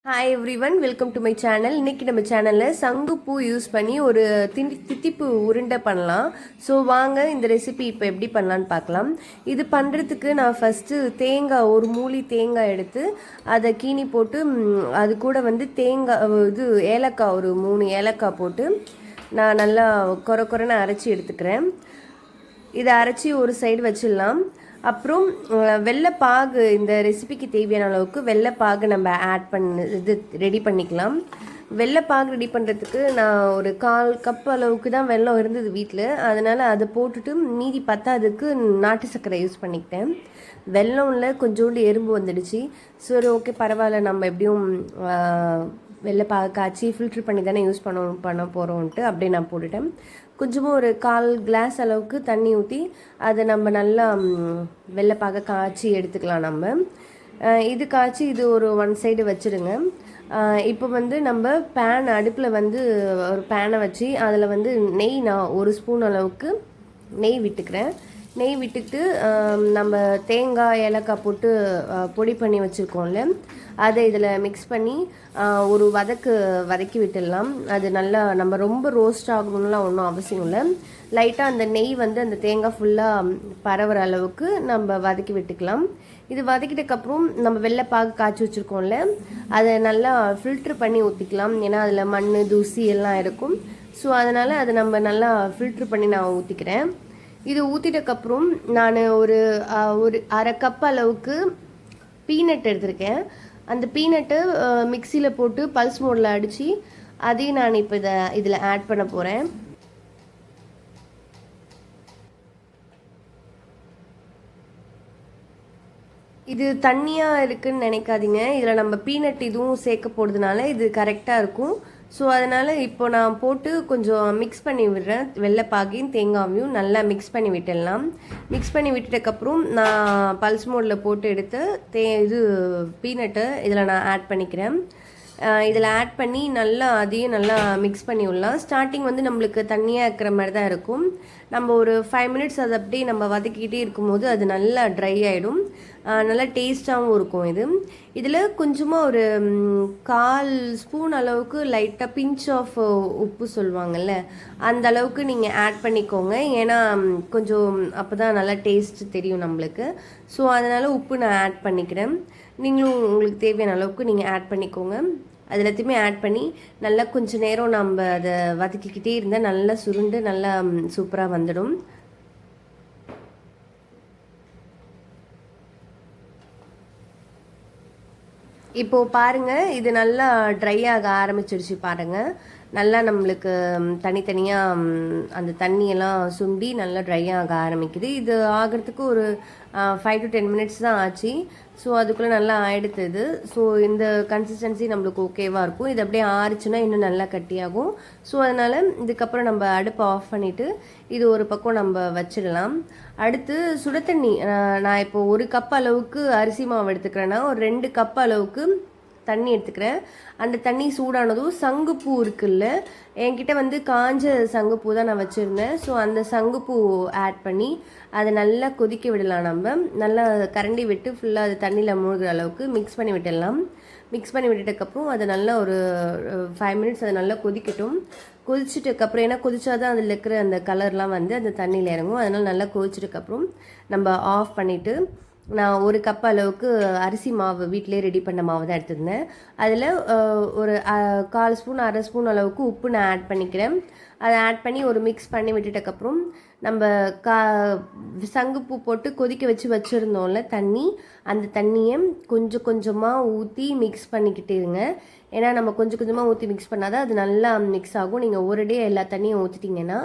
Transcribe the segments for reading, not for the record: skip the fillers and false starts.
Hi everyone, welcome to my channel. இன்றைக்கி நம்ம சேனலில் சங்குப்பூ யூஸ் பண்ணி ஒரு தித்திப்பு உருண்டை பண்ணலாம். ஸோ வாங்க இந்த ரெசிபி இப்போ எப்படி பண்ணலான்னு பார்க்கலாம். இது பண்ணுறதுக்கு நான் ஃபஸ்ட்டு தேங்காய், ஒரு மூலி தேங்காய் எடுத்து அதை கீனி போட்டு அது கூட வந்து ஏலக்காய், ஒரு 3 ஏலக்காய் போட்டு நான் நல்லா கொரன்னு அரைச்சி எடுத்துக்கிறேன். இதை அரைச்சி ஒரு சைடு வச்சிடலாம். அப்புறம் வெள்ளைப்பாகு, இந்த ரெசிபிக்கு தேவையான அளவுக்கு வெள்ளைப்பாகு நம்ம ரெடி பண்ணிக்கலாம். வெள்ளைப்பாகு ரெடி பண்ணுறதுக்கு நான் ஒரு 1/4 கப் அளவுக்கு தான் வெல்லம் இருந்தது வீட்டில். அதனால் அதை போட்டுட்டு மீதி பத்தாதுக்கு நாட்டு சர்க்கரை யூஸ் பண்ணிக்கிட்டேன். வெல்லம்ல கொஞ்சோண்டு எறும்பு வந்துடுச்சு. சரி, ஓகே, பரவாயில்ல, நம்ம எப்படியும் வெள்ளைப்பாகு காய்ச்சி ஃபில்ட்ரு பண்ணி தானே யூஸ் பண்ண போகிறோன்ட்டு அப்படியே நான் போட்டுட்டேன். கொஞ்சமாக ஒரு 1/4 கிளாஸ் அளவுக்கு தண்ணி ஊற்றி அதை நம்ம நல்லா வெள்ளைப்பாக காய்ச்சி எடுத்துக்கலாம். நம்ம இது காய்ச்சி இது ஒரு 1 சைடு வச்சுடுங்க. இப்போ வந்து நம்ம அடுப்பில் வந்து ஒரு பேனை வச்சு அதில் வந்து நான் 1 ஸ்பூன் அளவுக்கு நெய் விட்டுக்கிறேன். நெய் விட்டுட்டு நம்ம தேங்காய், ஏலக்காய் போட்டு பொடி பண்ணி வச்சுருக்கோம்ல, அதை இதில் மிக்ஸ் பண்ணி ஒரு வதக்கி விட்டுடலாம். அது நல்லா நம்ம ரொம்ப ரோஸ்ட் ஆகணும்லாம் ஒன்றும் அவசியம் இல்லை. லைட்டாக அந்த நெய் வந்து அந்த தேங்காய் ஃபுல்லாக பரவுற அளவுக்கு நம்ம வதக்கி விட்டுக்கலாம். இது வதக்கிட்டக்கப்புறம் நம்ம வெள்ளைப்பாகு காய்ச்சி வச்சுருக்கோம்ல, அதை நல்லா ஃபில்ட்ரு பண்ணி ஊற்றிக்கலாம். ஏன்னா அதில் மண், தூசி எல்லாம் இருக்கும். ஸோ அதனால் அதை நம்ம நல்லா ஃபில்ட்ரு பண்ணி நான் ஊற்றிக்கிறேன். இது ஊற்றிட்டக்கப்புறம் நான் ஒரு 1/2 கப் அளவுக்கு பீனட் எடுத்திருக்கேன். அந்த பீனட்டு மிக்சியில் போட்டு பல்ஸ் மோடில் அடித்து அதையும் நான் இப்போ இதில் ஆட் பண்ண போகிறேன். இது தண்ணியாக இருக்குதுன்னு நினைக்காதீங்க. இதில் நம்ம பீனட் இதுவும் சேர்க்க போடுறதுனால இது கரெக்டாக இருக்கும். ஸோ அதனால் இப்போ நான் போட்டு கொஞ்சம் மிக்ஸ் பண்ணி விடுறேன். வெள்ளைப்பாகையும் தேங்காயும் நல்லா மிக்ஸ் பண்ணி விட்டுடலாம். மிக்ஸ் பண்ணி விட்டுட்டக்கப்புறம் நான் பல்ஸ் மோடில் போட்டு எடுத்து பீனட்டை இதில் நான் ஆட் பண்ணிக்கிறேன். இதில் ஆட் பண்ணி அதையும் நல்லா மிக்ஸ் பண்ணி விடலாம். ஸ்டார்டிங் வந்து நம்மளுக்கு தண்ணியாக இருக்கிற மாதிரி தான் இருக்கும். நம்ம ஒரு 5 மினிட்ஸ் அதை அப்படியே நம்ம வதக்கிக்கிட்டே இருக்கும்போது அது நல்லா ட்ரை ஆகிடும். நல்லா டேஸ்ட்டாகவும் இருக்கும். இதில் கொஞ்சமாக ஒரு 1/4 ஸ்பூன் அளவுக்கு லைட்டாக பிஞ்ச் ஆஃப் உப்பு சொல்லுவாங்கள்ல, அந்த அளவுக்கு நீங்கள் ஆட் பண்ணிக்கோங்க. ஏன்னா கொஞ்சம் அப்போ தான் நல்லா டேஸ்ட் தெரியும் நம்மளுக்கு. ஸோ அதனால் உப்பு நான் ஆட் பண்ணிக்கிறேன். நீங்களும் உங்களுக்கு தேவையான அளவுக்கு நீங்கள் ஆட் பண்ணிக்கோங்க. அது எல்லாத்தையுமே ஆட் பண்ணி நல்லா கொஞ்சம் நேரம் நம்ம அதை வதக்கிக்கிட்டே இருந்தால் நல்லா சுருண்டு நல்லா சூப்பராக வந்துடும். இப்போது பாருங்கள், இது நல்லா ட்ரை ஆக ஆரம்பிச்சிடுச்சு. பாருங்கள், நல்லா நம்மளுக்கு தனித்தனியாக அந்த தண்ணியெல்லாம் சுண்டி நல்லா ட்ரை ஆக ஆரம்பிக்குது. இது ஆகிறதுக்கு ஒரு 5 to 10 மினிட்ஸ் தான் ஆச்சு. ஸோ அதுக்குள்ளே நல்லா ஆகிடுது. ஸோ இந்த கன்சிஸ்டன்சி நம்மளுக்கு ஓகேவாக இருக்கும். இது அப்படியே ஆறிச்சுன்னா இன்னும் நல்லா கட்டியாகும். ஸோ அதனால் இதுக்கப்புறம் நம்ம அடுப்பை ஆஃப் பண்ணிவிட்டு இது ஒரு பக்கம் நம்ம வச்சிடலாம். அடுத்து சுட தண்ணி, நான் இப்போ 1 கப் அளவுக்கு அரிசி மாவு எடுத்துக்கிறேன்னா ஒரு 2 கப் அளவுக்கு தண்ணி எடுத்துக்கிறேன். அந்த தண்ணி சூடானதும் சங்குப்பூ இருக்குல்ல, என்கிட்ட வந்து காஞ்ச சங்குப்பூ தான் நான் வச்சுருந்தேன். ஸோ அந்த சங்குப்பூ ஆட் பண்ணி அதை நல்லா கொதிக்க விடலாம். நம்ம நல்லா கரண்டி விட்டு ஃபுல்லாக அது தண்ணியில் மூழ்கிற அளவுக்கு மிக்ஸ் பண்ணி விட்டுடலாம். மிக்ஸ் பண்ணி விட்டுட்டக்கப்புறம் அது நல்லா ஒரு 5 மினிட்ஸ் அது நல்லா கொதிக்கட்டும். கொதிச்சிட்டக்கப்புறம், ஏன்னா கொதிச்சாதான் அதில் இருக்கிற அந்த கலர்லாம் வந்து அந்த தண்ணியில் இறங்கும். அதனால் நல்லா கொதிச்சிட்டக்கப்புறம் நம்ம ஆஃப் பண்ணிவிட்டு நான் 1 கப் அளவுக்கு அரிசி மாவு வீட்டிலே ரெடி பண்ண மாவு தான் எடுத்துருந்தேன். அதில் ஒரு 1/4 ஸ்பூன் 1/2 ஸ்பூன் அளவுக்கு உப்பு நான் ஆட் பண்ணிக்கிறேன். அதை ஆட் பண்ணி ஒரு மிக்ஸ் பண்ணி விட்டுட்டக்கப்புறம் நம்ம சங்குப்பூ போட்டு கொதிக்க வச்சுருந்தோம்ல தண்ணி, அந்த தண்ணியை கொஞ்சம் கொஞ்சமாக ஊற்றி மிக்ஸ் பண்ணிக்கிட்டே இருங்க. ஏன்னா நம்ம கொஞ்சம் கொஞ்சமாக ஊற்றி மிக்ஸ் பண்ணால் தான் அது நல்லா மிக்ஸ் ஆகும். நீங்கள் ஒரேடியே எல்லா தண்ணியும் ஊற்றிட்டிங்கன்னா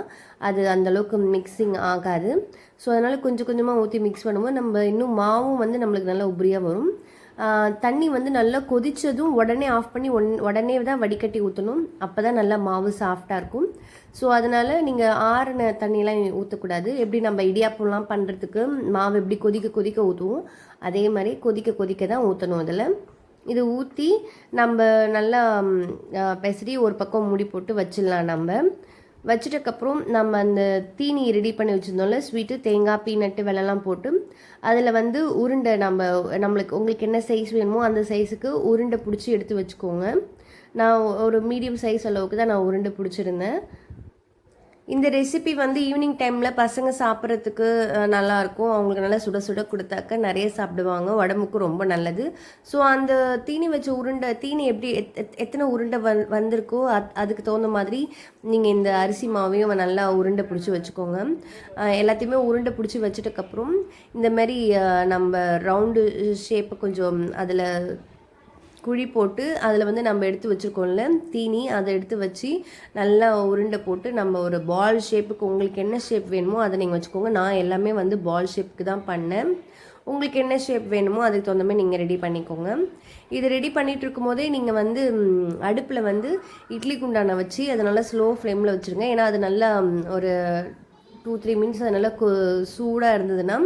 அது அந்தளவுக்கு மிக்ஸிங் ஆகாது. ஸோ அதனால் கொஞ்சம் கொஞ்சமாக ஊற்றி மிக்ஸ் பண்ணும்போது நம்ம இன்னும் மாவும் வந்து நம்மளுக்கு நல்லா உபரியாக வரும். தண்ணி வந்து நல்லா கொதித்ததும் உடனே ஆஃப் பண்ணி உடனே தான் வடிகட்டி ஊற்றணும். அப்போ தான் நல்லா மாவு சாஃப்டாக இருக்கும். ஸோ அதனால் நீங்கள் ஆறின தண்ணியெலாம் ஊற்றக்கூடாது. எப்படி நம்ம இடியாப்பம்லாம் பண்ணுறதுக்கு மாவு எப்படி கொதிக்க ஊற்றுவோம், அதே மாதிரி கொதிக்க தான் ஊற்றணும். அதில் இது ஊற்றி நம்ம நல்லா பெசரி ஒரு பக்கம் மூடி போட்டு வச்சிடலாம். நம்ம வச்சிட்டக்கப்புறம் நம்ம அந்த தீனி ரெடி பண்ணி வச்சுருந்தோம்ல, ஸ்வீட்டு, தேங்காய், பீனட்டு, வெல்லம்லாம் போட்டு அதில் வந்து உருண்டை உங்களுக்கு என்ன சைஸ் வேணுமோ அந்த சைஸுக்கு உருண்டை பிடிச்சி எடுத்து வச்சுக்கோங்க. நான் ஒரு மீடியம் சைஸ் அளவுக்கு தான் நான் உருண்டை பிடிச்சிருந்தேன். இந்த ரெசிபி வந்து ஈவினிங் டைமில் பசங்க சாப்பிட்றதுக்கு நல்லாயிருக்கும். அவங்களுக்கு நல்லா சுட சுட கொடுத்தாக்க நிறைய சாப்பிடுவாங்க, உடம்புக்கும் ரொம்ப நல்லது. ஸோ அந்த தீனி வச்ச உருண்டை தீனி எப்படி எத்தனை உருண்டை வந்திருக்கோ அதுக்கு தகுந்த மாதிரி நீங்கள் இந்த அரிசி மாவையும் நல்லா உருண்டை பிடிச்சி வச்சுக்கோங்க. எல்லாத்தையுமே உருண்டை பிடிச்சி வச்சுட்டக்கப்புறம் இந்த மாதிரி நம்ம ரவுண்டு ஷேப்பை கொஞ்சம் அதில் குழி போட்டு அதில் வந்து நம்ம எடுத்து வச்சுருக்கோம்ல தீனி, அதை எடுத்து வச்சு நல்லா உருண்டை போட்டு நம்ம ஒரு பால் ஷேப்புக்கு உங்களுக்கு என்ன ஷேப் வேணுமோ அதை நீங்கள் வச்சுக்கோங்க. நான் எல்லாமே வந்து பால் ஷேப்புக்கு தான் பண்ணேன். உங்களுக்கு என்ன ஷேப் வேணுமோ அதுக்கு தகுந்த மாதிரி நீங்கள் ரெடி பண்ணிக்கோங்க. இது ரெடி பண்ணிகிட்டு இருக்கும் போதே நீங்கள் வந்து அடுப்பில் வந்து இட்லி குண்டானை வச்சு அதை நல்லா ஸ்லோ ஃப்ளேமில் வச்சுருங்க. ஏன்னா அது நல்லா ஒரு 2-3 மினிட்ஸ் அது நல்லா சூடாக இருந்ததுன்னா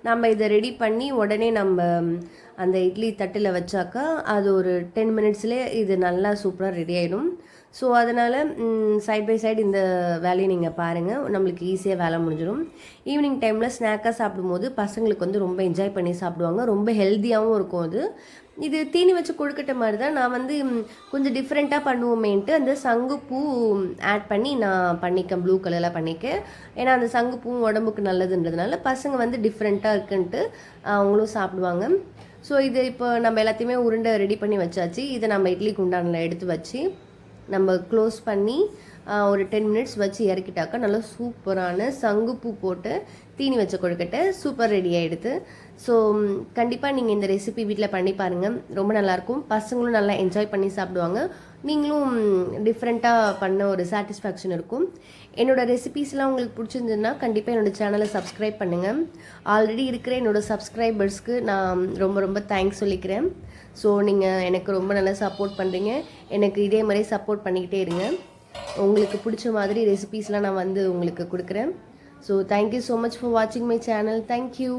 நம்ம இதை ரெடி பண்ணி உடனே நம்ம அந்த இட்லி தட்டில் வச்சாக்கா அது ஒரு 10 மினிட்ஸ்லேயே இது நல்லா சூப்பராக ரெடி ஆகிடும். ஸோ அதனால் சைட் பை சைடு இந்த வேலையை நீங்கள் பாருங்கள், நம்மளுக்கு ஈஸியாக வேலை முடிஞ்சிடும். ஈவினிங் டைமில் ஸ்நாக்காக சாப்பிடும்போது பசங்களுக்கு வந்து ரொம்ப என்ஜாய் பண்ணி சாப்பிடுவாங்க, ரொம்ப ஹெல்த்தியாகவும் இருக்கும். இது தீனி வச்சு கொழுக்கட்டை மாதிரி தான். நான் வந்து கொஞ்சம் டிஃப்ரெண்ட்டாக பண்ணுவோமேன்ட்டு அந்த சங்குப்பூ ஆட் பண்ணி நான் பண்ணிக்கேன், ப்ளூ கலரில் பண்ணிக்கேன். ஏன்னா அந்த சங்குப்பூவும் உடம்புக்கு நல்லதுன்றதுனால பசங்க வந்து டிஃப்ரெண்ட்டாக இருக்குன்ட்டு அவங்களும் சாப்பிடுவாங்க. ஸோ இது இப்போ நம்ம எல்லாத்தையுமே உருண்டை ரெடி பண்ணி வச்சாச்சு. இதை நம்ம இட்லி குண்டானில் எடுத்து வச்சு நம்ம க்ளோஸ் பண்ணி ஒரு 10 மினிட்ஸ் வச்சு இறக்கிட்டாக்கா நல்லா சூப்பரான சங்குப்பூ போட்டு தீனி வச்ச கொழுக்கட்டை சூப்பர் ரெடி ஆகிடுது. ஸோ கண்டிப்பாக நீங்கள் இந்த ரெசிபி வீட்டில் பண்ணி பாருங்கள், ரொம்ப நல்லாயிருக்கும். பசங்களும் நல்லா என்ஜாய் பண்ணி சாப்பிடுவாங்க, நீங்களும் டிஃப்ரெண்ட்டாக பண்ண ஒரு சாட்டிஸ்ஃபேக்ஷன் இருக்கும். என்னோடய ரெசிபீஸ்லாம் உங்களுக்கு பிடிச்சிருந்ததுன்னா கண்டிப்பாக என்னோடய சேனலை சப்ஸ்கிரைப் பண்ணுங்கள். ஆல்ரெடி இருக்கிற என்னோடய சப்ஸ்கிரைபர்ஸ்க்கு நான் ரொம்ப ரொம்ப தேங்க்ஸ் சொல்லிக்கிறேன். ஸோ நீங்கள் எனக்கு ரொம்ப நல்லா சப்போர்ட் பண்ணுறீங்க, எனக்கு இதே மாதிரி சப்போர்ட் பண்ணிக்கிட்டே இருங்க. உங்களுக்கு பிடிச்ச மாதிரி ரெசிபீஸ்லாம் நான் வந்து உங்களுக்கு கொடுக்குறேன். So thank you so much for வாட்சிங் மை சேனல். தேங்க்யூ.